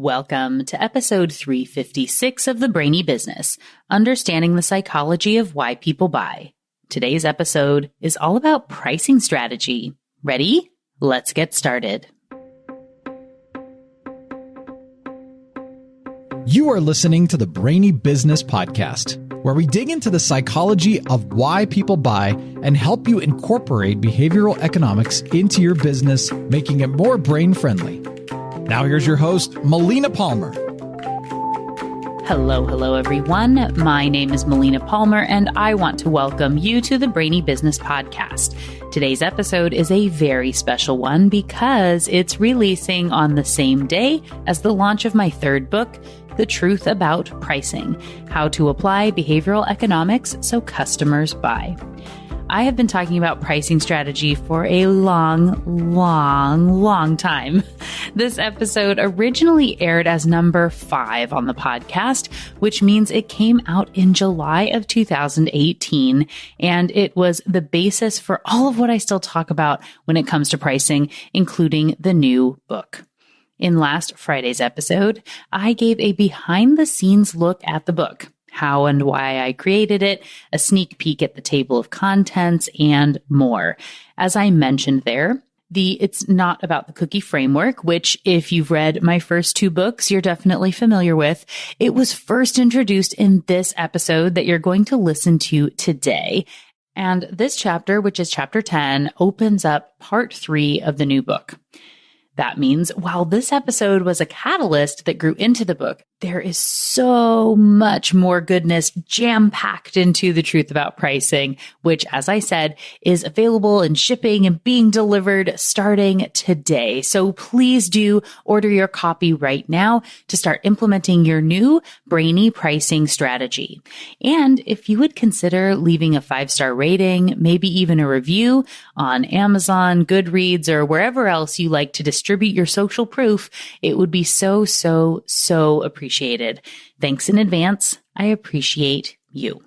Welcome to episode 356 of the Brainy Business, Understanding the Psychology of Why People Buy. Today's episode is all about pricing strategy. Ready? Let's get started. You are listening to the Brainy Business Podcast, where we dig into the psychology of why people buy and help you incorporate behavioral economics into your business, making it more brain-friendly. Now here's your host, Melina Palmer. Hello, everyone. My name is Melina Palmer, and I want to welcome you to the Brainy Business Podcast. Today's episode is a very special one because it's releasing on the same day as the launch of my third book, The Truth About Pricing: How to Apply Behavioral Economics So Customers Buy. I have been talking about pricing strategy for a long time. This episode originally aired as number 5 on the podcast, which means it came out in July of 2018, and it was the basis for all of what I still talk about when it comes to pricing, including the new book. In last Friday's episode, I gave a behind-the-scenes look at the book, how and why I created it, a sneak peek at the table of contents, and more. As I mentioned there, it's not about the cookie framework, which if you've read my first 2 books, you're definitely familiar with. It was first introduced in this episode that you're going to listen to today. And this chapter, which is chapter 10, opens up part 3 of the new book. That means while this episode was a catalyst that grew into the book, there is so much more goodness jam-packed into The Truth About Pricing, which, as I said, is available in shipping and being delivered starting today. So please do order your copy right now to start implementing your new brainy pricing strategy. And if you would consider leaving a 5-star rating, maybe even a review on Amazon, Goodreads, or wherever else you like to distribute your social proof, it would be so appreciated. Thanks in advance. I appreciate you.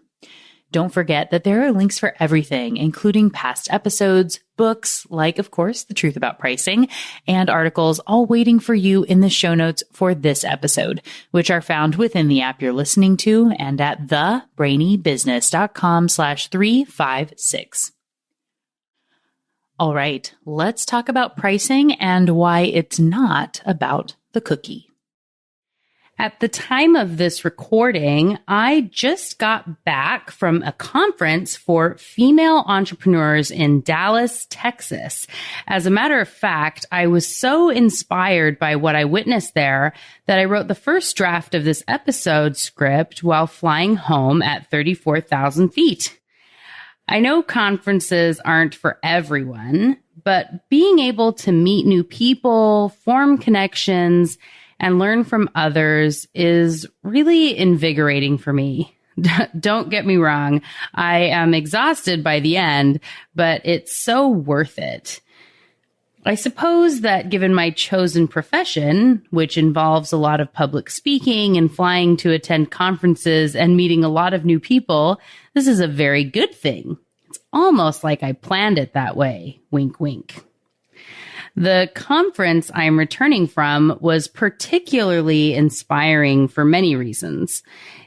Don't forget that there are links for everything, including past episodes, books, like, of course, The Truth About Pricing, and articles all waiting for you in the show notes for this episode, which are found within the app you're listening to and at thebrainybusiness.com/356. All right, let's talk about pricing and why it's not about the cookie. At the time of this recording, I just got back from a conference for female entrepreneurs in Dallas, Texas. As a matter of fact, I was so inspired by what I witnessed there that I wrote the first draft of this episode script while flying home at 34,000 feet. I know conferences aren't for everyone, but being able to meet new people, form connections, and learn from others is really invigorating for me. Don't get me wrong. I am exhausted by the end, but it's so worth it. I suppose that given my chosen profession, which involves a lot of public speaking and flying to attend conferences and meeting a lot of new people, this is a very good thing. It's almost like I planned it that way. Wink, wink. The conference I'm returning from was particularly inspiring for many reasons.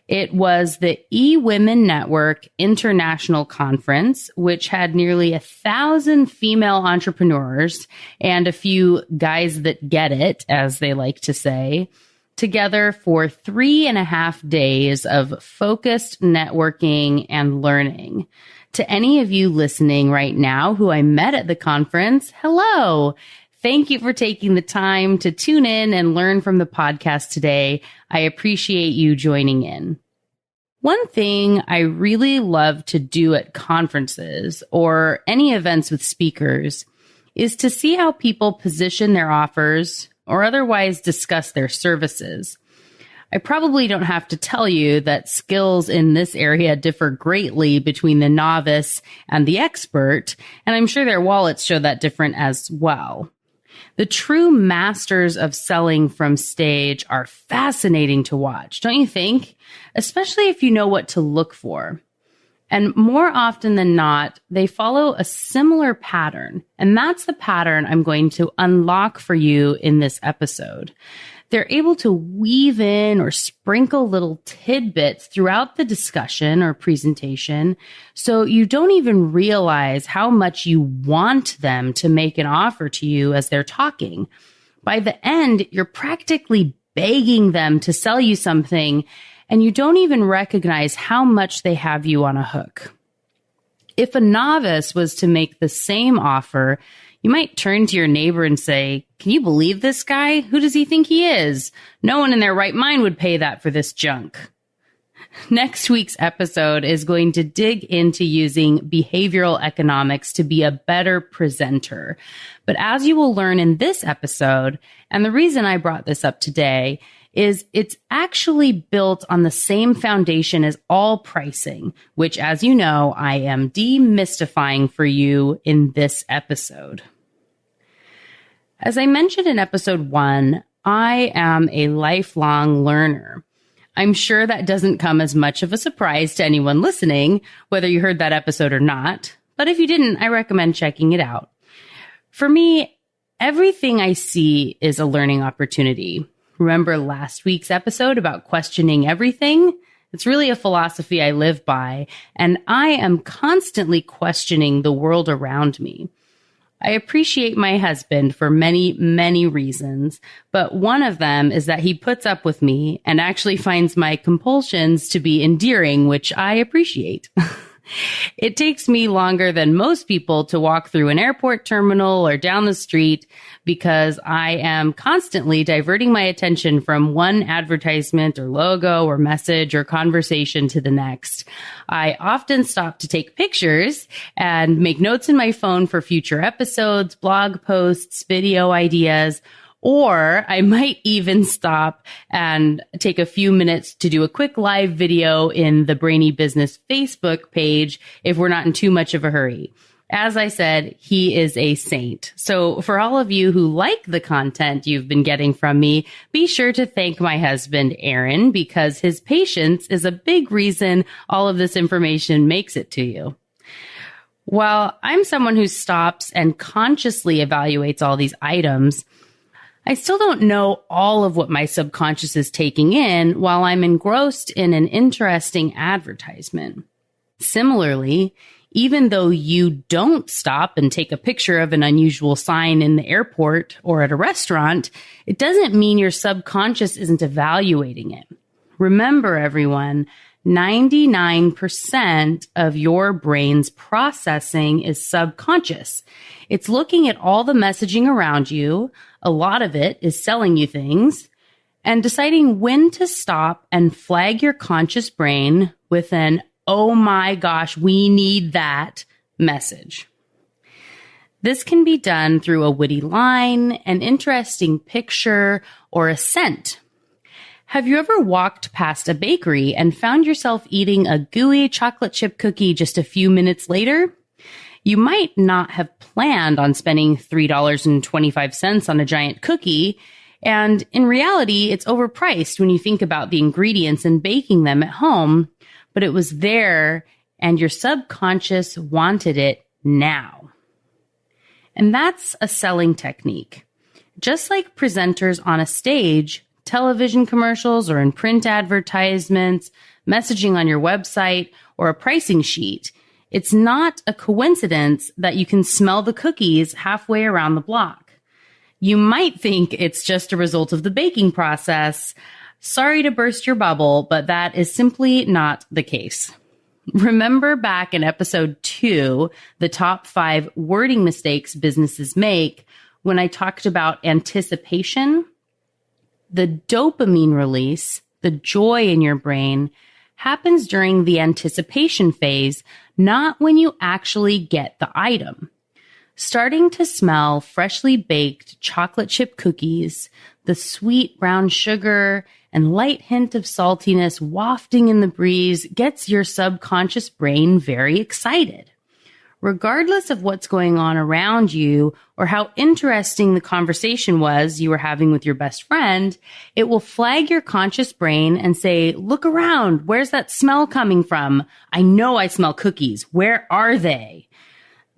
It was the eWomen Network International Conference, which had nearly 1,000 female entrepreneurs and a few guys that get it, as they like to say, together for 3.5 days of focused networking and learning. To any of you listening right now who I met at the conference, hello. Thank you for taking the time to tune in and learn from the podcast today. I appreciate you joining in. One thing I really love to do at conferences or any events with speakers is to see how people position their offers or otherwise discuss their services. I probably don't have to tell you that skills in this area differ greatly between the novice and the expert, and I'm sure their wallets show that different as well. The true masters of selling from stage are fascinating to watch, don't you think? Especially if you know what to look for. And more often than not, they follow a similar pattern. And that's the pattern I'm going to unlock for you in this episode. They're able to weave in or sprinkle little tidbits throughout the discussion or presentation, so you don't even realize how much you want them to make an offer to you as they're talking. By the end, you're practically begging them to sell you something, and you don't even recognize how much they have you on a hook. If a novice was to make the same offer, you might turn to your neighbor and say, "Can you believe this guy? Who does he think he is? No one in their right mind would pay that for this junk." Next week's episode is going to dig into using behavioral economics to be a better presenter. But as you will learn in this episode, and the reason I brought this up today, is it's actually built on the same foundation as all pricing, which, as you know, I am demystifying for you in this episode. As I mentioned in episode 1, I am a lifelong learner. I'm sure that doesn't come as much of a surprise to anyone listening, whether you heard that episode or not. But if you didn't, I recommend checking it out. For me, everything I see is a learning opportunity. Remember last week's episode about questioning everything? It's really a philosophy I live by, and I am constantly questioning the world around me. I appreciate my husband for many, many reasons, but one of them is that he puts up with me and actually finds my compulsions to be endearing, which I appreciate. It takes me longer than most people to walk through an airport terminal or down the street because I am constantly diverting my attention from one advertisement or logo or message or conversation to the next. I often stop to take pictures and make notes in my phone for future episodes, blog posts, video ideas, or I might even stop and take a few minutes to do a quick live video in the Brainy Business Facebook page if we're not in too much of a hurry. As I said, he is a saint. So for all of you who like the content you've been getting from me, be sure to thank my husband, Aaron, because his patience is a big reason all of this information makes it to you. While I'm someone who stops and consciously evaluates all these items, I still don't know all of what my subconscious is taking in while I'm engrossed in an interesting advertisement. Similarly, even though you don't stop and take a picture of an unusual sign in the airport or at a restaurant, it doesn't mean your subconscious isn't evaluating it. Remember, everyone, 99% of your brain's processing is subconscious. It's looking at all the messaging around you. A lot of it is selling you things, and deciding when to stop and flag your conscious brain with an, "Oh my gosh, we need that" message. This can be done through a witty line, an interesting picture, or a scent. Have you ever walked past a bakery and found yourself eating a gooey chocolate chip cookie just a few minutes later? You might not have planned on spending $3.25 on a giant cookie, and in reality, it's overpriced when you think about the ingredients and baking them at home, but it was there and your subconscious wanted it now. And that's a selling technique. Just like presenters on a stage, television commercials or in print advertisements, messaging on your website, or a pricing sheet, it's not a coincidence that you can smell the cookies halfway around the block. You might think it's just a result of the baking process. Sorry to burst your bubble, but that is simply not the case. Remember back in episode 2, the top 5 wording mistakes businesses make, when I talked about anticipation? The dopamine release, the joy in your brain, happens during the anticipation phase, not when you actually get the item. Starting to smell freshly baked chocolate chip cookies, the sweet brown sugar and light hint of saltiness wafting in the breeze gets your subconscious brain very excited. Regardless of what's going on around you or how interesting the conversation was you were having with your best friend, it will flag your conscious brain and say, "Look around. Where's that smell coming from? I know I smell cookies. Where are they?"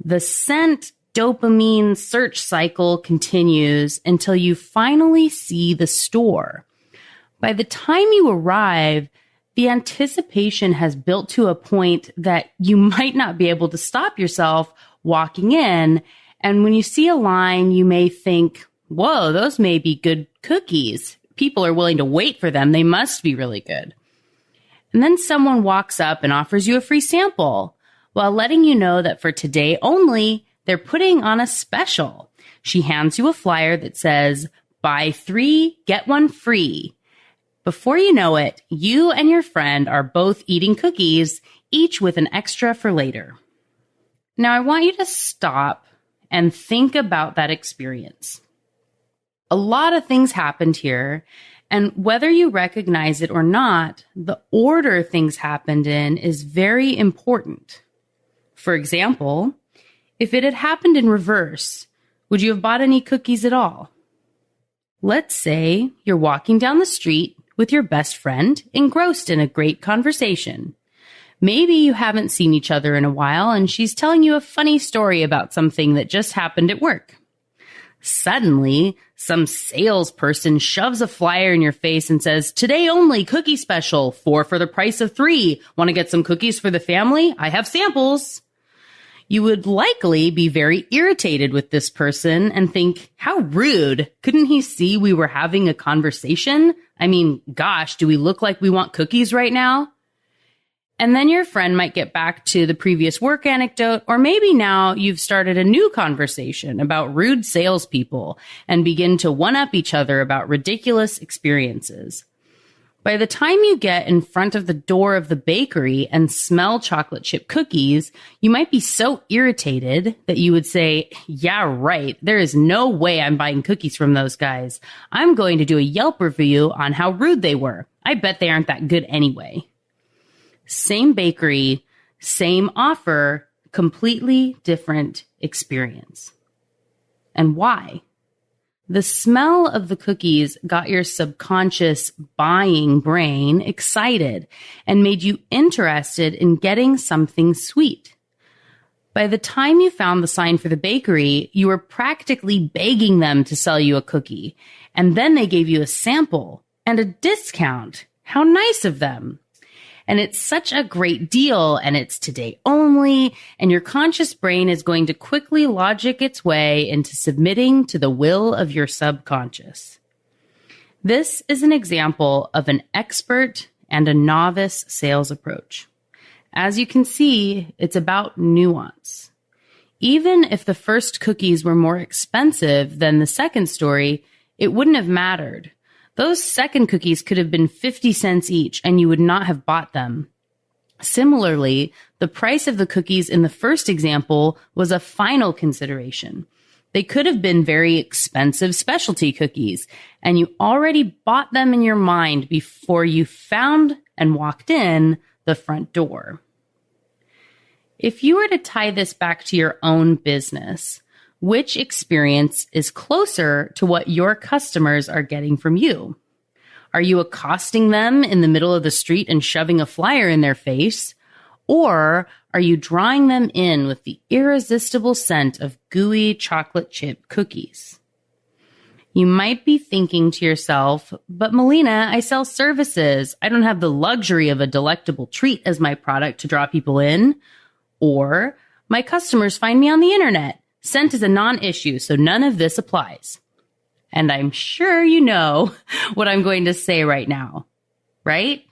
The scent dopamine search cycle continues until you finally see the store. By the time you arrive, the anticipation has built to a point that you might not be able to stop yourself walking in. And when you see a line, you may think, whoa, those may be good cookies. People are willing to wait for them. They must be really good. And then someone walks up and offers you a free sample while letting you know that for today only, they're putting on a special. She hands you a flyer that says, buy 3, get 1 free. Before you know it, you and your friend are both eating cookies, each with an extra for later. Now, I want you to stop and think about that experience. A lot of things happened here, and whether you recognize it or not, the order things happened in is very important. For example, if it had happened in reverse, would you have bought any cookies at all? Let's say you're walking down the street with your best friend, engrossed in a great conversation. Maybe you haven't seen each other in a while, and she's telling you a funny story about something that just happened at work. Suddenly, some salesperson shoves a flyer in your face and says, today only cookie special, 4 for the price of 3. Want to get some cookies for the family? I have samples. You would likely be very irritated with this person and think, how rude. Couldn't he see we were having a conversation? I mean, gosh, do we look like we want cookies right now? And then your friend might get back to the previous work anecdote, or maybe now you've started a new conversation about rude salespeople and begin to one-up each other about ridiculous experiences. By the time you get in front of the door of the bakery and smell chocolate chip cookies, you might be so irritated that you would say, yeah, right, there is no way I'm buying cookies from those guys. I'm going to do a Yelp review on how rude they were. I bet they aren't that good anyway. Same bakery, same offer, completely different experience. And why? The smell of the cookies got your subconscious buying brain excited and made you interested in getting something sweet. By the time you found the sign for the bakery, you were practically begging them to sell you a cookie. And then they gave you a sample and a discount. How nice of them. And it's such a great deal, and it's today only, and your conscious brain is going to quickly logic its way into submitting to the will of your subconscious. This is an example of an expert and a novice sales approach. As you can see, it's about nuance. Even if the first cookies were more expensive than the second story, it wouldn't have mattered. Those second cookies could have been 50 cents each, and you would not have bought them. Similarly, the price of the cookies in the first example was a final consideration. They could have been very expensive specialty cookies, and you already bought them in your mind before you found and walked in the front door. If you were to tie this back to your own business, which experience is closer to what your customers are getting from you? Are you accosting them in the middle of the street and shoving a flyer in their face? Or are you drawing them in with the irresistible scent of gooey chocolate chip cookies? You might be thinking to yourself, but Melina, I sell services. I don't have the luxury of a delectable treat as my product to draw people in. Or my customers find me on the internet. Scent is a non-issue, so none of this applies. And I'm sure you know what I'm going to say right now, right?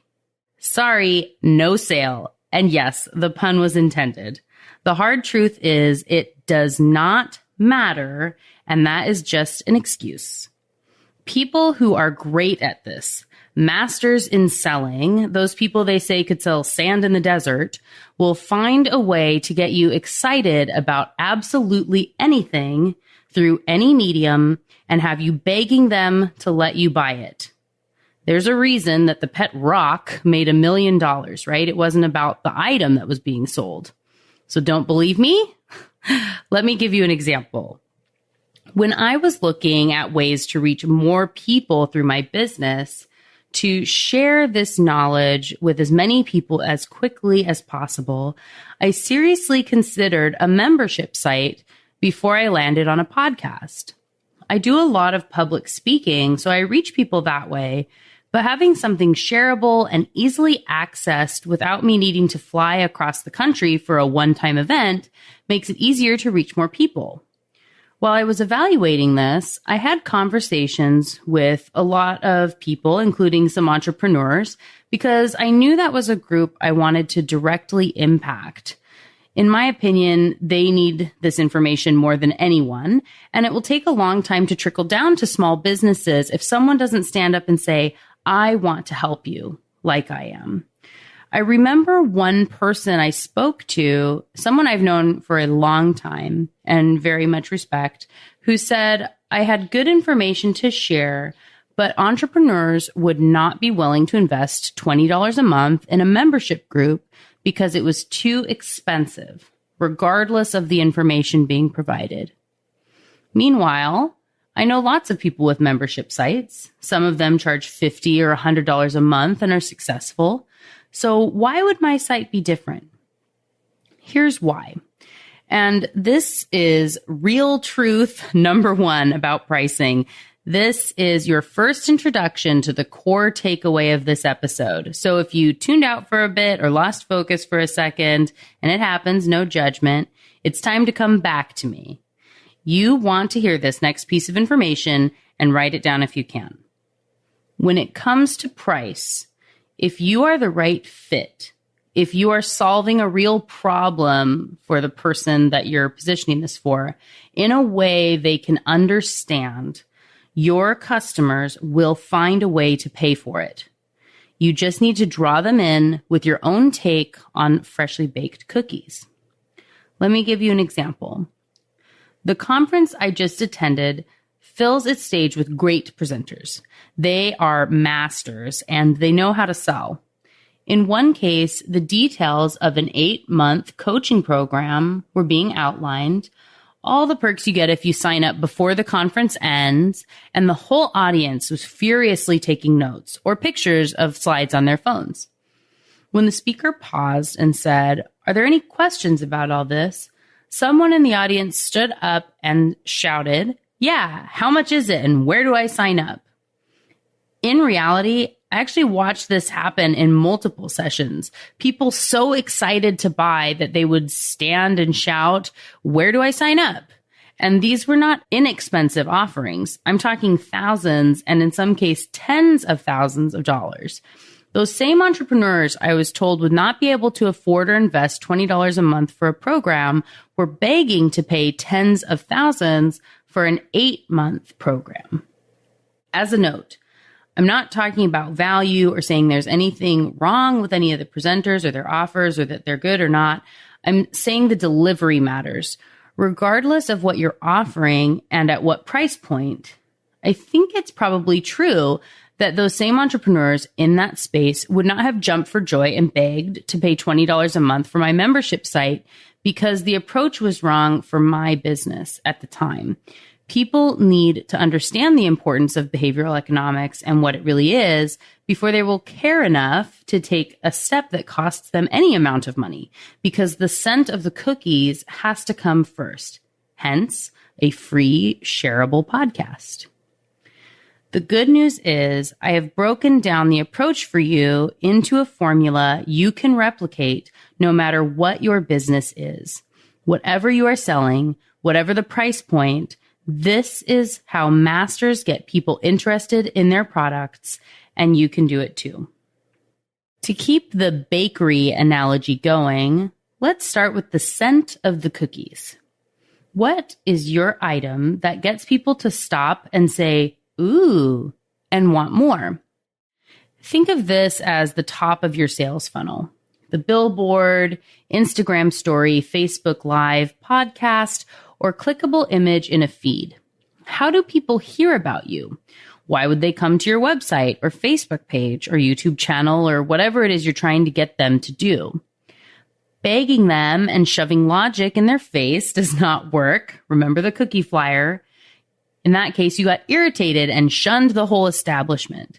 Sorry, no sale. And yes, the pun was intended. The hard truth is it does not matter, and that is just an excuse. People who are great at this, masters in selling, those people they say could sell sand in the desert, will find a way to get you excited about absolutely anything through any medium and have you begging them to let you buy it. There's a reason that the pet rock made $1 million, right? It wasn't about the item that was being sold. So don't believe me? Let me give you an example. When I was looking at ways to reach more people through my business, to share this knowledge with as many people as quickly as possible, I seriously considered a membership site before I landed on a podcast. I do a lot of public speaking, so I reach people that way, but having something shareable and easily accessed without me needing to fly across the country for a one-time event makes it easier to reach more people. While I was evaluating this, I had conversations with a lot of people, including some entrepreneurs, because I knew that was a group I wanted to directly impact. In my opinion, they need this information more than anyone, and it will take a long time to trickle down to small businesses if someone doesn't stand up and say, I want to help you, like I am. I remember one person I spoke to, someone I've known for a long time and very much respect, who said, I had good information to share, but entrepreneurs would not be willing to invest $20 a month in a membership group because it was too expensive, regardless of the information being provided. Meanwhile, I know lots of people with membership sites. Some of them charge $50 or $100 a month and are successful. So why would my site be different? Here's why. And this is real truth number one about pricing. This is your first introduction to the core takeaway of this episode. So if you tuned out for a bit or lost focus for a second, and it happens, no judgment, it's time to come back to me. You want to hear this next piece of information and write it down if you can. When it comes to price, if you are the right fit, if you are solving a real problem for the person that you're positioning this for in a way they can understand, your customers will find a way to pay for it. You just need to draw them in with your own take on freshly baked cookies. Let me give you an example. The conference I just attended fills its stage with great presenters. They are masters and they know how to sell. In one case, the details of an 8-month coaching program were being outlined, all the perks you get if you sign up before the conference ends, and the whole audience was furiously taking notes or pictures of slides on their phones. When the speaker paused and said, "Are there any questions about all this?" someone in the audience stood up and shouted, "Yeah, how much is it and where do I sign up?" In reality, I actually watched this happen in multiple sessions. People so excited to buy that they would stand and shout, "Where do I sign up?" And these were not inexpensive offerings. I'm talking thousands and in some cases tens of thousands of dollars. Those same entrepreneurs I was told would not be able to afford or invest $20 a month for a program were begging to pay tens of thousands for an 8-month program. As a note, I'm not talking about value or saying there's anything wrong with any of the presenters or their offers or that they're good or not. I'm saying the delivery matters. Regardless of what you're offering and at what price point, I think it's probably true that those same entrepreneurs in that space would not have jumped for joy and begged to pay $20 a month for my membership site because the approach was wrong for my business at the time. People need to understand the importance of behavioral economics and what it really is before they will care enough to take a step that costs them any amount of money, because the scent of the cookies has to come first. Hence, a free shareable podcast. The good news is I have broken down the approach for you into a formula you can replicate no matter what your business is. Whatever you are selling, whatever the price point, this is how masters get people interested in their products, and you can do it too. To keep the bakery analogy going, let's start with the scent of the cookies. What is your item that gets people to stop and say, "Ooh," and want more? Think of this as the top of your sales funnel. The billboard, Instagram story, Facebook Live, podcast, or clickable image in a feed. How do people hear about you? Why would they come to your website or Facebook page or YouTube channel or whatever it is you're trying to get them to do? Begging them and shoving logic in their face does not work. Remember the cookie flyer. In that case, you got irritated and shunned the whole establishment.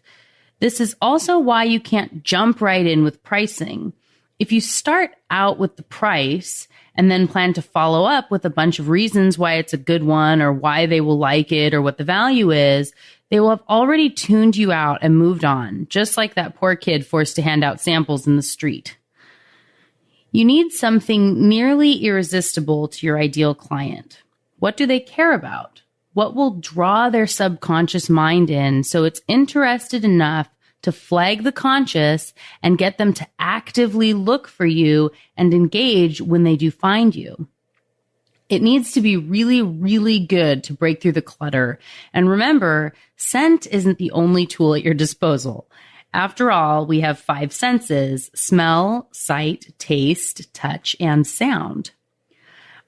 This is also why you can't jump right in with pricing. If you start out with the price and then plan to follow up with a bunch of reasons why it's a good one or why they will like it or what the value is, they will have already tuned you out and moved on, just like that poor kid forced to hand out samples in the street. You need something nearly irresistible to your ideal client. What do they care about? What will draw their subconscious mind in so it's interested enough to flag the conscious and get them to actively look for you and engage when they do find you? It needs to be really, really good to break through the clutter. And remember, scent isn't the only tool at your disposal. After all, we have 5 senses: smell, sight, taste, touch, and sound.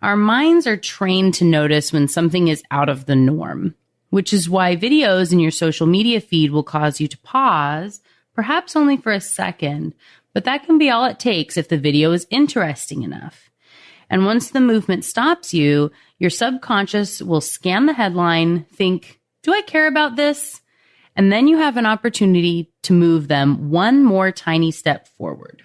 Our minds are trained to notice when something is out of the norm, which is why videos in your social media feed will cause you to pause, perhaps only for a second, but that can be all it takes if the video is interesting enough. And once the movement stops you, your subconscious will scan the headline, think, do I care about this? And then you have an opportunity to move them one more tiny step forward.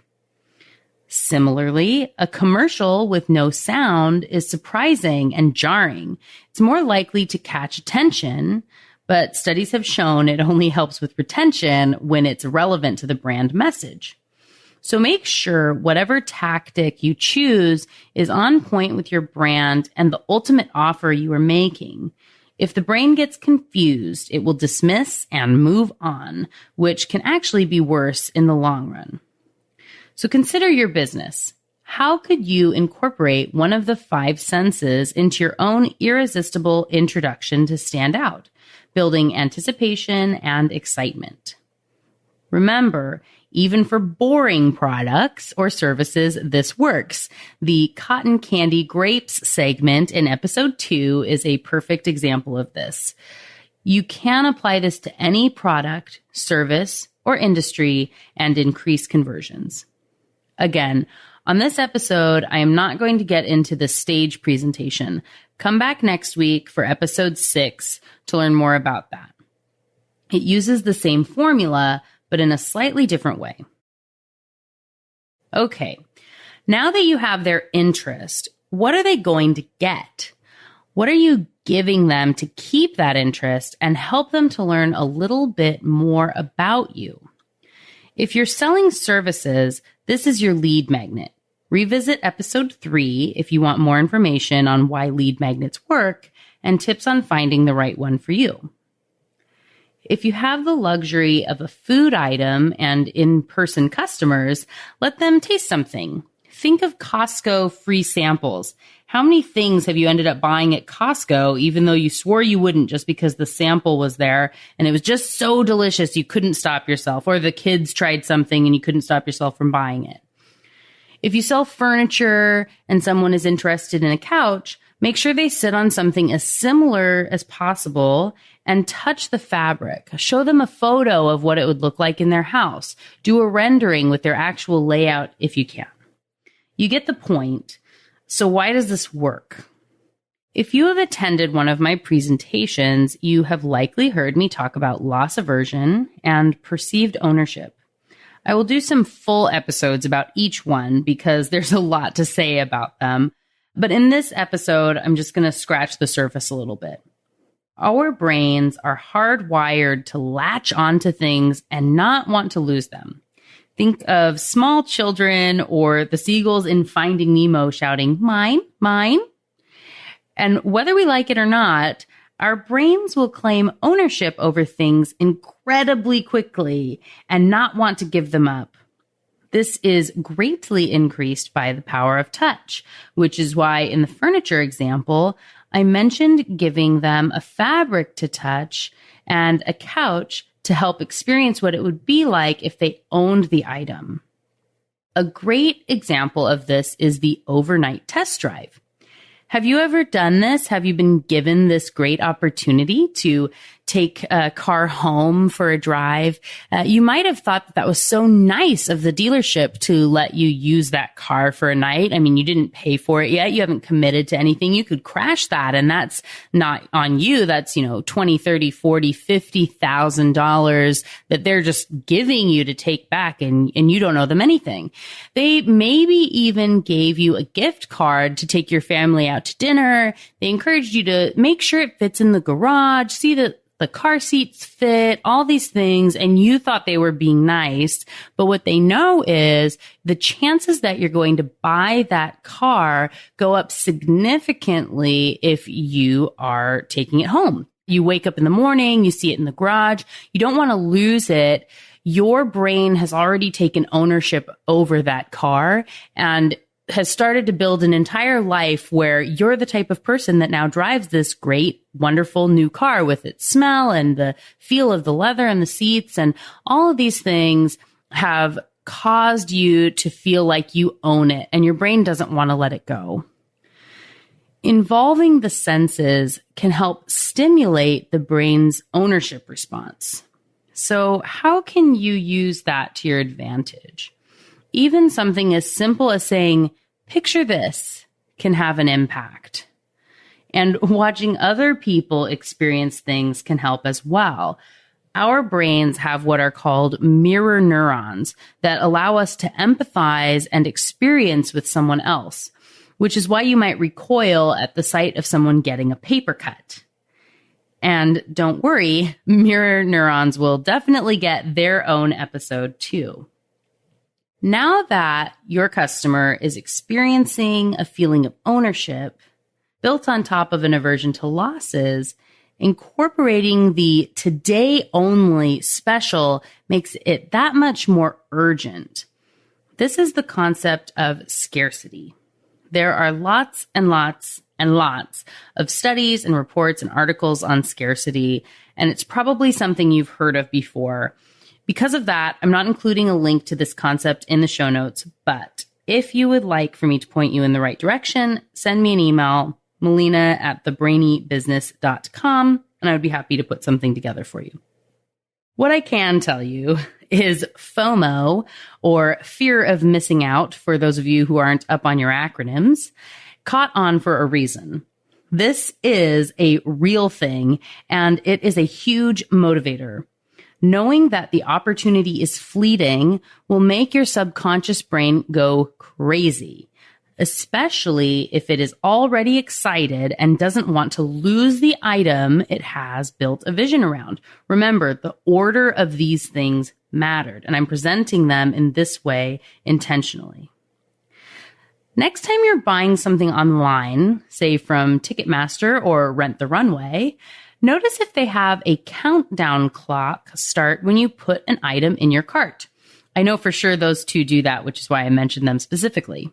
Similarly, a commercial with no sound is surprising and jarring. It's more likely to catch attention, but studies have shown it only helps with retention when it's relevant to the brand message. So make sure whatever tactic you choose is on point with your brand and the ultimate offer you are making. If the brain gets confused, it will dismiss and move on, which can actually be worse in the long run. So consider your business. How could you incorporate one of the 5 senses into your own irresistible introduction to stand out, building anticipation and excitement? Remember, even for boring products or services, this works. The cotton candy grapes segment in episode 2 is a perfect example of this. You can apply this to any product, service, or industry and increase conversions. Again, on this episode, I am not going to get into the stage presentation. Come back next week for episode 6 to learn more about that. It uses the same formula, but in a slightly different way. Okay, now that you have their interest, what are they going to get? What are you giving them to keep that interest and help them to learn a little bit more about you? If you're selling services, this is your lead magnet. Revisit episode 3 if you want more information on why lead magnets work and tips on finding the right one for you. If you have the luxury of a food item and in-person customers, let them taste something. Think of Costco free samples. How many things have you ended up buying at Costco, even though you swore you wouldn't just because the sample was there and it was just so delicious you couldn't stop yourself, or the kids tried something and you couldn't stop yourself from buying it? If you sell furniture and someone is interested in a couch, make sure they sit on something as similar as possible and touch the fabric. Show them a photo of what it would look like in their house. Do a rendering with their actual layout if you can. You get the point. So why does this work? If you have attended one of my presentations, you have likely heard me talk about loss aversion and perceived ownership. I will do some full episodes about each one because there's a lot to say about them. But in this episode, I'm just going to scratch the surface a little bit. Our brains are hardwired to latch onto things and not want to lose them. Think of small children or the seagulls in Finding Nemo shouting, "Mine, mine." And whether we like it or not, our brains will claim ownership over things incredibly quickly and not want to give them up. This is greatly increased by the power of touch, which is why in the furniture example, I mentioned giving them a fabric to touch and a couch to help experience what it would be like if they owned the item. A great example of this is the overnight test drive. Have you ever done this? Have you been given this great opportunity to take a car home for a drive. You might have thought that was so nice of the dealership to let you use that car for a night. I mean, you didn't pay for it yet. You haven't committed to anything. You could crash that, and that's not on you. That's, $20, $30, $40, $50,000 that they're just giving you to take back, and you don't owe them anything. They maybe even gave you a gift card to take your family out to dinner. They encouraged you to make sure it fits in the garage, see that the car seats fit, all these things, and you thought they were being nice. But what they know is the chances that you're going to buy that car go up significantly if you are taking it home. You wake up in the morning, you see it in the garage, you don't want to lose it. Your brain has already taken ownership over that car and has started to build an entire life where you're the type of person that now drives this great, wonderful new car with its smell and the feel of the leather and the seats. And all of these things have caused you to feel like you own it, and your brain doesn't want to let it go. Involving the senses can help stimulate the brain's ownership response. So how can you use that to your advantage? Even something as simple as saying, "Picture this," can have an impact. And watching other people experience things can help as well. Our brains have what are called mirror neurons that allow us to empathize and experience with someone else, which is why you might recoil at the sight of someone getting a paper cut. And don't worry, mirror neurons will definitely get their own episode too. Now that your customer is experiencing a feeling of ownership built on top of an aversion to losses, incorporating the today only special makes it that much more urgent. This is the concept of scarcity. There are lots and lots and lots of studies and reports and articles on scarcity, and it's probably something you've heard of before. Because of that, I'm not including a link to this concept in the show notes, but if you would like for me to point you in the right direction, send me an email, melina@thebrainybusiness.com, and I would be happy to put something together for you. What I can tell you is FOMO, or fear of missing out, for those of you who aren't up on your acronyms, caught on for a reason. This is a real thing, and it is a huge motivator. Knowing that the opportunity is fleeting will make your subconscious brain go crazy, especially if it is already excited and doesn't want to lose the item it has built a vision around. Remember, the order of these things mattered, and I'm presenting them in this way intentionally. Next time you're buying something online, say from Ticketmaster or Rent the Runway, notice if they have a countdown clock start when you put an item in your cart. I know for sure those two do that, which is why I mentioned them specifically.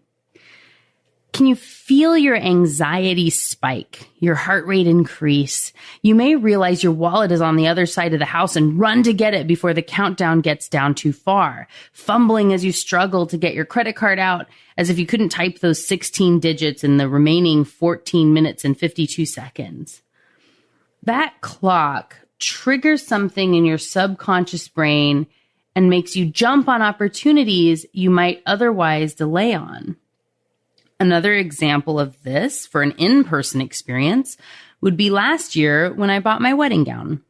Can you feel your anxiety spike, your heart rate increase? You may realize your wallet is on the other side of the house and run to get it before the countdown gets down too far, fumbling as you struggle to get your credit card out as if you couldn't type those 16 digits in the remaining 14 minutes and 52 seconds. That clock triggers something in your subconscious brain and makes you jump on opportunities you might otherwise delay on. Another example of this for an in-person experience would be last year when I bought my wedding gown.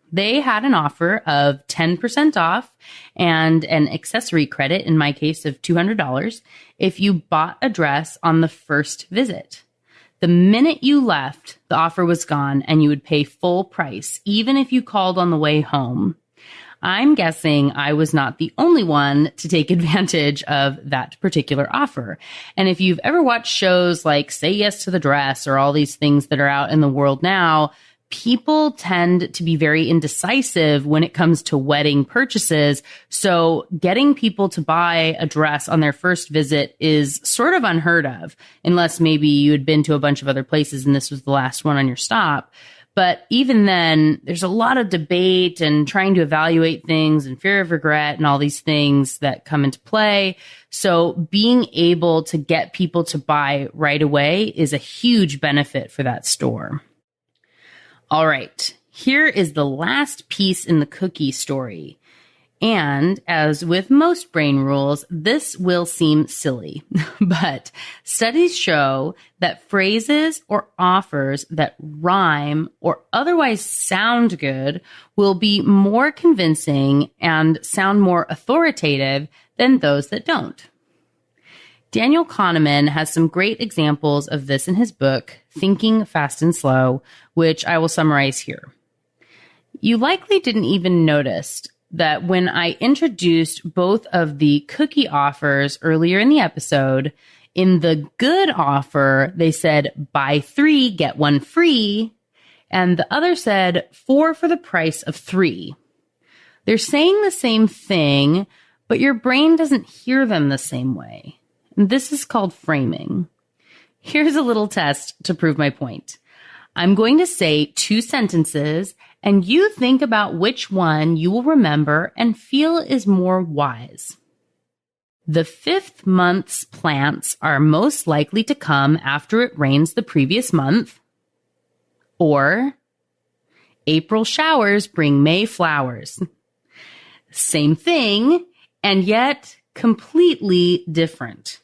They had an offer of 10% off and an accessory credit, in my case of $200, if you bought a dress on the first visit. The minute you left, the offer was gone and you would pay full price, even if you called on the way home. I'm guessing I was not the only one to take advantage of that particular offer. And if you've ever watched shows like Say Yes to the Dress or all these things that are out in the world now, people tend to be very indecisive when it comes to wedding purchases. So getting people to buy a dress on their first visit is sort of unheard of, unless maybe you had been to a bunch of other places and this was the last one on your stop. But even then, there's a lot of debate and trying to evaluate things and fear of regret and all these things that come into play. So being able to get people to buy right away is a huge benefit for that store. All right, Here is the last piece in the cookie story. And as with most brain rules, this will seem silly, but studies show that phrases or offers that rhyme or otherwise sound good will be more convincing and sound more authoritative than those that don't. Daniel Kahneman has some great examples of this in his book, Thinking Fast and Slow, which I will summarize here. You likely didn't even notice that when I introduced both of the cookie offers earlier in the episode, in the good offer, they said, buy 3, get 1 free. And the other said, 4 for the price of 3. They're saying the same thing, but your brain doesn't hear them the same way. And this is called framing. Here's a little test to prove my point. I'm going to say 2 sentences, and you think about which one you will remember and feel is more wise. The 5th month's plants are most likely to come after it rains the previous month. Or, April showers bring May flowers. Same thing, and yet completely different.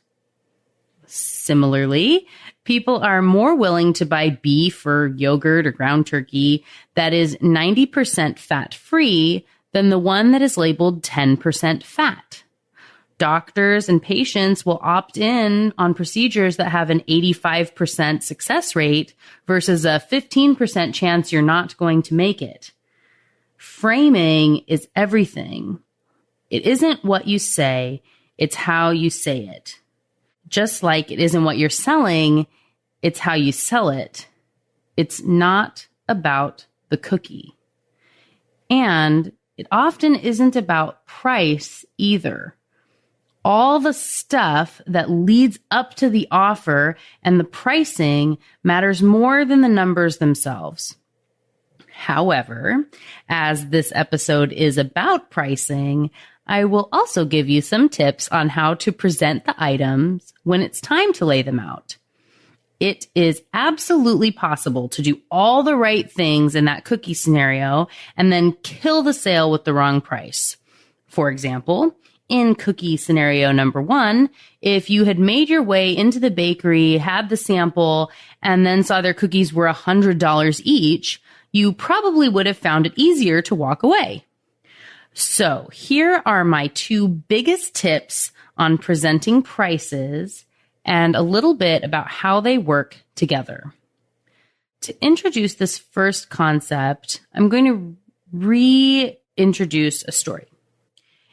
Similarly, people are more willing to buy beef or yogurt or ground turkey that is 90% fat-free than the one that is labeled 10% fat. Doctors and patients will opt in on procedures that have an 85% success rate versus a 15% chance you're not going to make it. Framing is everything. It isn't what you say, it's how you say it. Just like it isn't what you're selling, it's how you sell it. It's not about the cookie. And it often isn't about price either. All the stuff that leads up to the offer and the pricing matters more than the numbers themselves. However, as this episode is about pricing, I will also give you some tips on how to present the items when it's time to lay them out. It is absolutely possible to do all the right things in that cookie scenario and then kill the sale with the wrong price. For example, in cookie scenario number 1, if you had made your way into the bakery, had the sample, and then saw their cookies were $100 each, you probably would have found it easier to walk away. So here are my 2 biggest tips on presenting prices and a little bit about how they work together. To introduce this first concept, I'm going to reintroduce a story.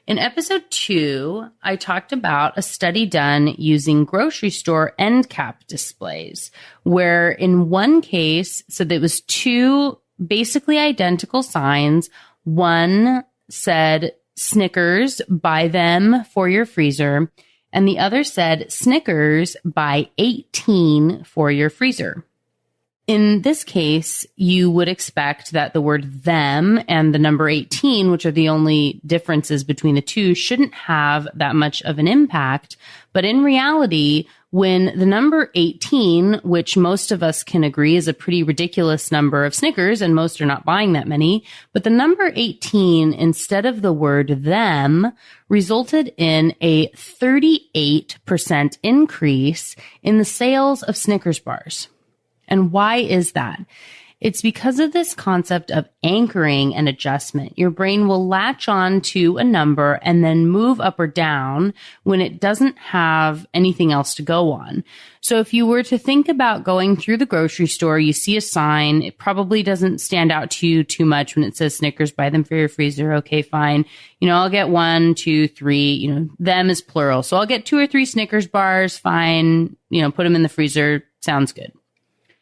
In episode 2, I talked about a study done using grocery store end cap displays, where in one case, so there was 2 basically identical signs. One said, Snickers, buy them for your freezer. And the other said, Snickers, buy 18 for your freezer. In this case, you would expect that the word them and the number 18, which are the only differences between the 2, shouldn't have that much of an impact. But in reality, when the number 18, which most of us can agree is a pretty ridiculous number of Snickers, and most are not buying that many, but the number 18 instead of the word them resulted in a 38% increase in the sales of Snickers bars. And why is that? It's because of this concept of anchoring and adjustment. Your brain will latch on to a number and then move up or down when it doesn't have anything else to go on. So if you were to think about going through the grocery store, you see a sign, it probably doesn't stand out to you too much when it says Snickers, buy them for your freezer. Okay, fine. I'll get 1, 2, 3, them is plural. So I'll get 2 or 3 Snickers bars. Fine. Put them in the freezer. Sounds good.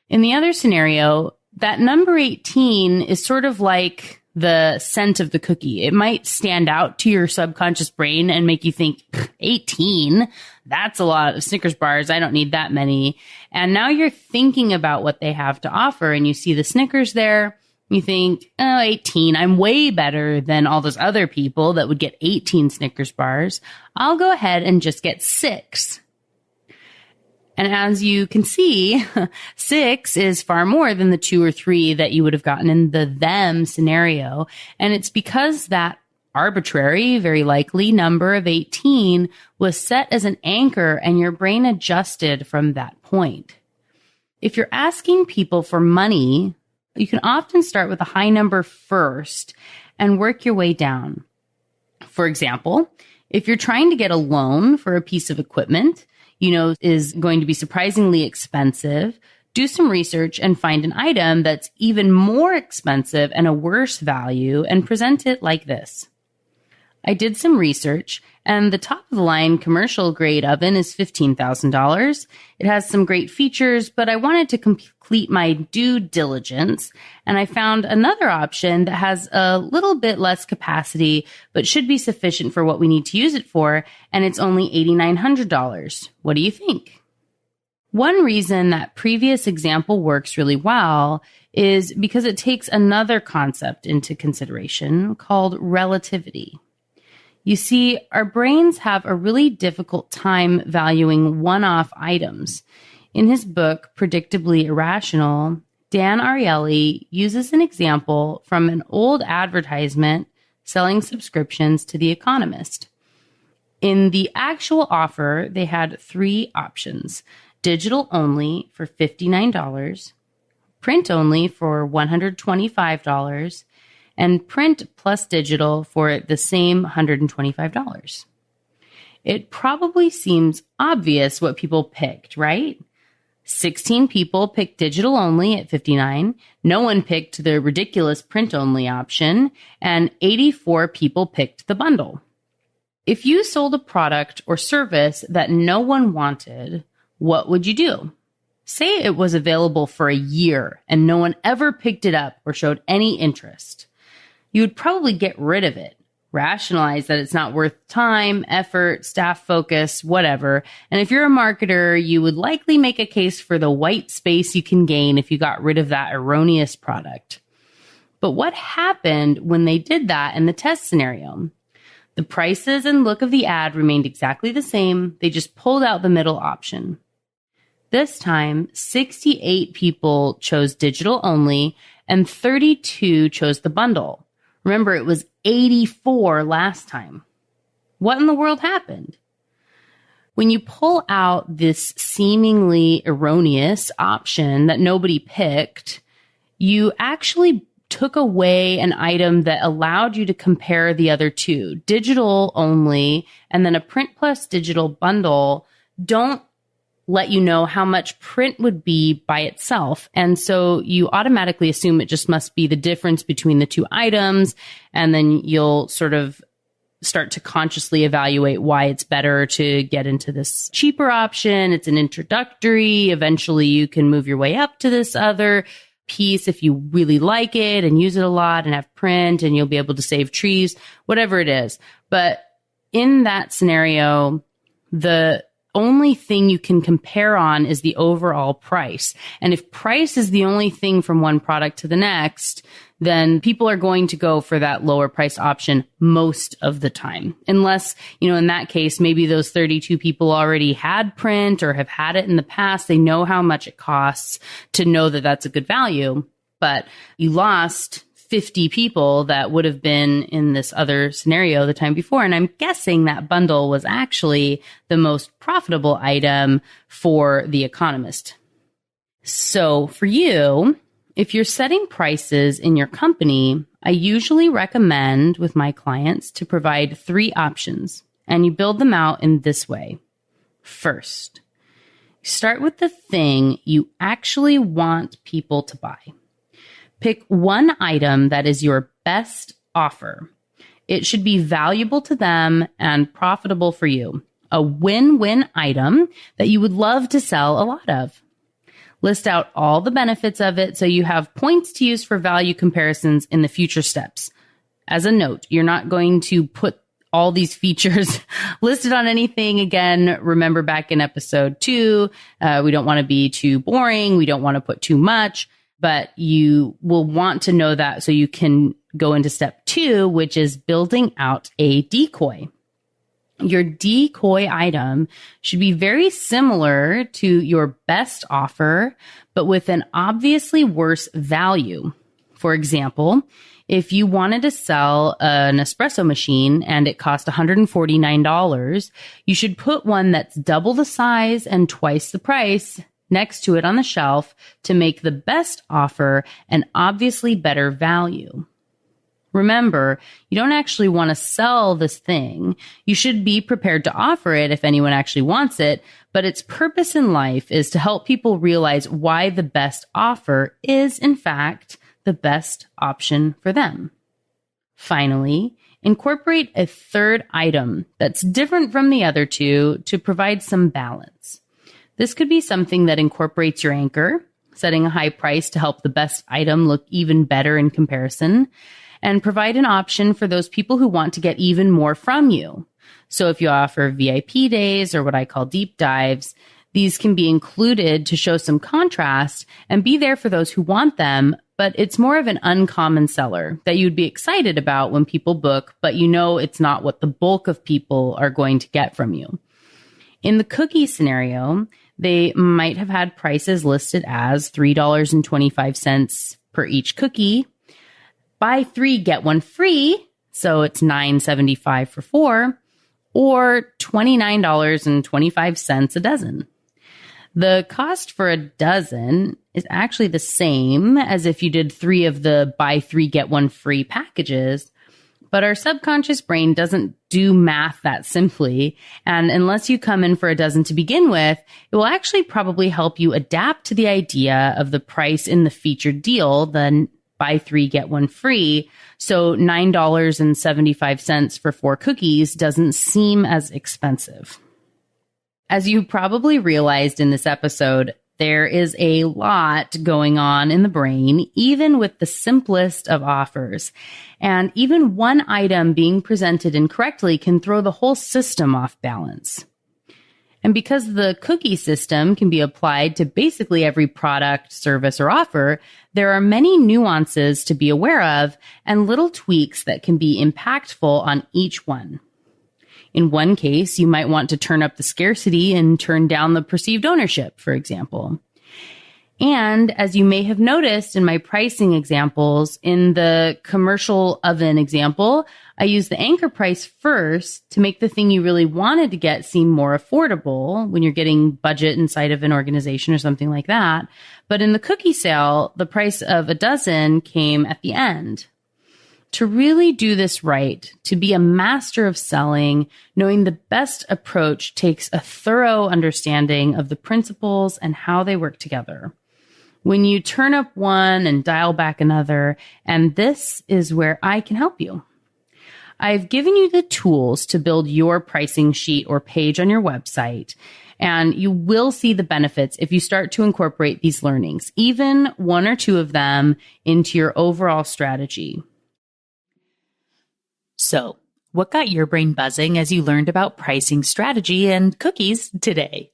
In the other scenario, that number 18 is sort of like the scent of the cookie. It might stand out to your subconscious brain and make you think, 18? That's a lot of Snickers bars. I don't need that many. And now you're thinking about what they have to offer and you see the Snickers there. You think, 18, I'm way better than all those other people that would get 18 Snickers bars. I'll go ahead and just get 6. And as you can see, 6 is far more than the 2 or 3 that you would have gotten in the them scenario. And it's because that arbitrary, very likely number of 18 was set as an anchor and your brain adjusted from that point. If you're asking people for money, you can often start with a high number first and work your way down. For example, if you're trying to get a loan for a piece of equipment, is going to be surprisingly expensive, do some research and find an item that's even more expensive and a worse value and present it like this. I did some research, and the top of the line commercial grade oven is $15,000. It has some great features, but I wanted to complete my due diligence, and I found another option that has a little bit less capacity, but should be sufficient for what we need to use it for, and it's only $8,900. What do you think? One reason that previous example works really well is because it takes another concept into consideration called relativity. You see, our brains have a really difficult time valuing one-off items. In his book, Predictably Irrational, Dan Ariely uses an example from an old advertisement selling subscriptions to The Economist. In the actual offer, they had 3 options: digital only for $59, print only for $125, and print plus digital for the same $125. It probably seems obvious what people picked, right? 16 people picked digital only at $59. No one picked the ridiculous print only option, and 84 people picked the bundle. If you sold a product or service that no one wanted, what would you do? Say it was available for a year and no one ever picked it up or showed any interest. You would probably get rid of it, rationalize that it's not worth time, effort, staff focus, whatever. And if you're a marketer, you would likely make a case for the white space you can gain if you got rid of that erroneous product. But what happened when they did that in the test scenario? The prices and look of the ad remained exactly the same. They just pulled out the middle option. This time, 68 people chose digital only and 32 chose the bundle. Remember, it was 84 last time. What in the world happened? When you pull out this seemingly erroneous option that nobody picked, you actually took away an item that allowed you to compare the other two. Digital only and then a print plus digital bundle don't let you know how much print would be by itself. And so you automatically assume it just must be the difference between the two items. And then you'll sort of start to consciously evaluate why it's better to get into this cheaper option. It's an introductory. Eventually you can move your way up to this other piece if you really like it and use it a lot and have print, and you'll be able to save trees, whatever it is. But in that scenario, the only thing you can compare on is the overall price. And if price is the only thing from one product to the next, then people are going to go for that lower price option most of the time. Unless, in that case, maybe those 32 people already had print or have had it in the past. They know how much it costs to know that that's a good value. But you lost 50 people that would have been in this other scenario the time before. And I'm guessing that bundle was actually the most profitable item for The Economist. So for you, if you're setting prices in your company, I usually recommend with my clients to provide 3 options, and you build them out in this way. First, start with the thing you actually want people to buy. Pick one item that is your best offer. It should be valuable to them and profitable for you. A win-win item that you would love to sell a lot of. List out all the benefits of it so you have points to use for value comparisons in the future steps. As a note, you're not going to put all these features listed on anything. Again, remember back in episode 2, we don't want to be too boring. We don't want to put too much. But you will want to know that so you can go into step 2, which is building out a decoy. Your decoy item should be very similar to your best offer, but with an obviously worse value. For example, if you wanted to sell an espresso machine and it cost $149, you should put one that's double the size and twice the price next to it on the shelf to make the best offer an obviously better value. Remember, you don't actually want to sell this thing. You should be prepared to offer it if anyone actually wants it, but its purpose in life is to help people realize why the best offer is, in fact, the best option for them. Finally, incorporate a third item that's different from the other two to provide some balance. This could be something that incorporates your anchor, setting a high price to help the best item look even better in comparison, and provide an option for those people who want to get even more from you. So if you offer VIP days or what I call deep dives, these can be included to show some contrast and be there for those who want them, but it's more of an uncommon seller that you'd be excited about when people book, but you know it's not what the bulk of people are going to get from you. In the cookie scenario, they might have had prices listed as $3.25 per each cookie. Buy 3, get 1 free, so it's $9.75 for 4, or $29.25 a dozen. The cost for a dozen is actually the same as if you did 3 of the buy 3, get 1 free packages, but our subconscious brain doesn't do math that simply, and unless you come in for a dozen to begin with, it will actually probably help you adapt to the idea of the price in the featured deal, the buy 3, get 1 free. So $9.75 for 4 cookies doesn't seem as expensive. As you probably realized in this episode, there is a lot going on in the brain, even with the simplest of offers. And even one item being presented incorrectly can throw the whole system off balance. And because the cookie system can be applied to basically every product, service, or offer, there are many nuances to be aware of and little tweaks that can be impactful on each one. In one case, you might want to turn up the scarcity and turn down the perceived ownership, for example. And as you may have noticed in my pricing examples, in the commercial oven example, I use the anchor price first to make the thing you really wanted to get seem more affordable when you're getting budget inside of an organization or something like that. But in the cookie sale, the price of a dozen came at the end. To really do this right, to be a master of selling, knowing the best approach takes a thorough understanding of the principles and how they work together. When you turn up one and dial back another, and this is where I can help you. I've given you the tools to build your pricing sheet or page on your website, and you will see the benefits if you start to incorporate these learnings, even 1 or 2 of them, into your overall strategy. So, what got your brain buzzing as you learned about pricing strategy and cookies today?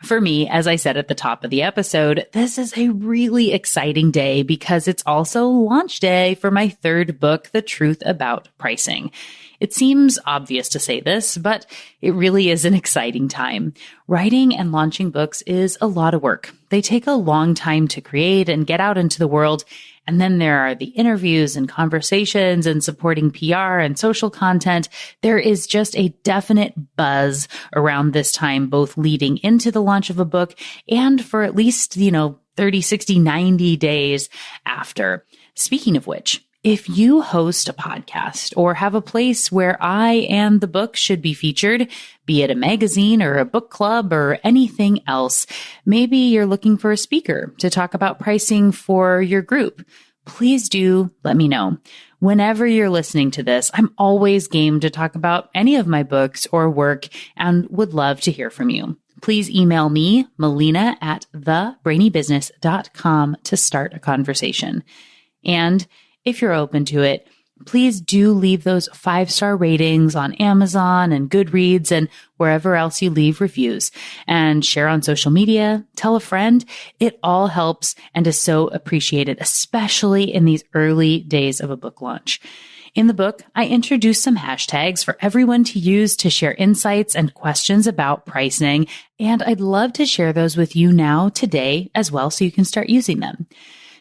For me, as I said at the top of the episode, this is a really exciting day because it's also launch day for my 3rd book, The Truth About Pricing. It seems obvious to say this, but it really is an exciting time. Writing and launching books is a lot of work. They take a long time to create and get out into the world. And then there are the interviews and conversations and supporting PR and social content. There is just a definite buzz around this time, both leading into the launch of a book and for at least, 30, 60, 90 days after. Speaking of which, if you host a podcast or have a place where I and the book should be featured, be it a magazine or a book club or anything else, maybe you're looking for a speaker to talk about pricing for your group, please do let me know. Whenever you're listening to this, I'm always game to talk about any of my books or work and would love to hear from you. Please email me, Melina at thebrainybusiness.com to start a conversation. And if you're open to it, please do leave those 5-star ratings on Amazon and Goodreads and wherever else you leave reviews, and share on social media, tell a friend. It all helps and is so appreciated, especially in these early days of a book launch. In the book, I introduce some hashtags for everyone to use to share insights and questions about pricing, and I'd love to share those with you now today as well so you can start using them.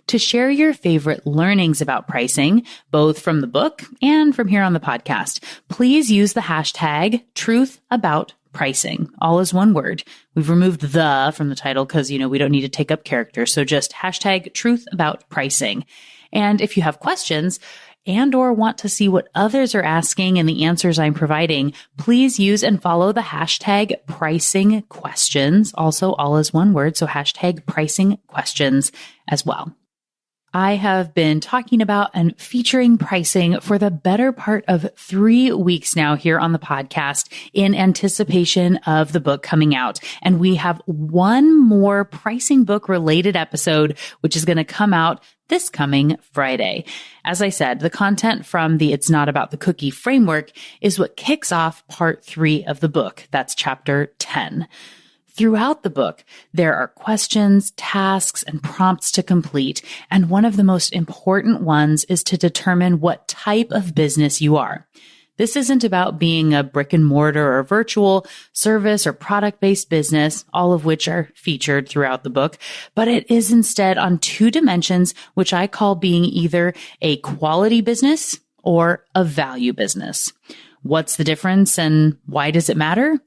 To share your favorite learnings about pricing, both from the book and from here on the podcast, please use the hashtag #TruthAboutPricing, all as one word. We've removed the from the title because, we don't need to take up characters. So just hashtag #TruthAboutPricing. And if you have questions and or want to see what others are asking and the answers I'm providing, please use and follow the hashtag pricing questions, also all as one word. So hashtag pricing questions as well. I have been talking about and featuring pricing for the better part of 3 weeks now here on the podcast in anticipation of the book coming out. And we have one more pricing book related episode, which is going to come out this coming Friday. As I said, the content from the It's Not About the Cookie framework is what kicks off part 3 of the book. That's chapter 10. Throughout the book, there are questions, tasks, and prompts to complete, and one of the most important ones is to determine what type of business you are. This isn't about being a brick and mortar or virtual service or product-based business, all of which are featured throughout the book, but it is instead on 2 dimensions, which I call being either a quality business or a value business. What's the difference and why does it matter?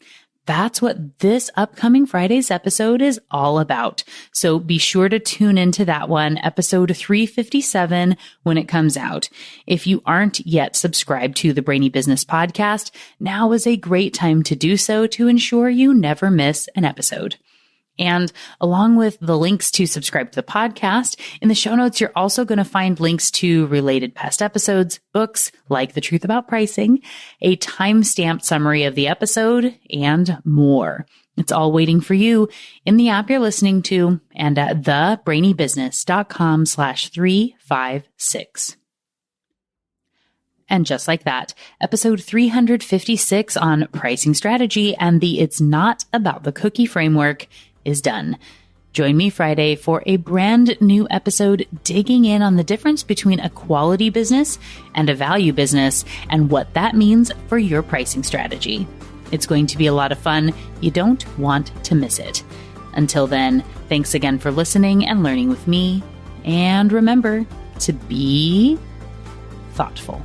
That's what this upcoming Friday's episode is all about. So be sure to tune into that one, episode 357, when it comes out. If you aren't yet subscribed to the Brainy Business podcast, now is a great time to do so to ensure you never miss an episode. And along with the links to subscribe to the podcast, in the show notes, you're also going to find links to related past episodes, books like The Truth About Pricing, a time-stamped summary of the episode, and more. It's all waiting for you in the app you're listening to and at thebrainybusiness.com/356. And just like that, episode 356 on pricing strategy and the It's Not About the Cookie framework is done. Join me Friday for a brand new episode digging in on the difference between a quality business and a value business and what that means for your pricing strategy. It's going to be a lot of fun. You don't want to miss it. Until then, thanks again for listening and learning with me. And remember to be thoughtful.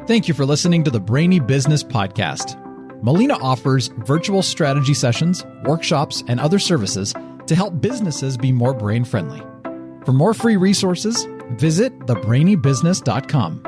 Thank you for listening to the Brainy Business Podcast. Melina offers virtual strategy sessions, workshops, and other services to help businesses be more brain-friendly. For more free resources, visit thebrainybusiness.com.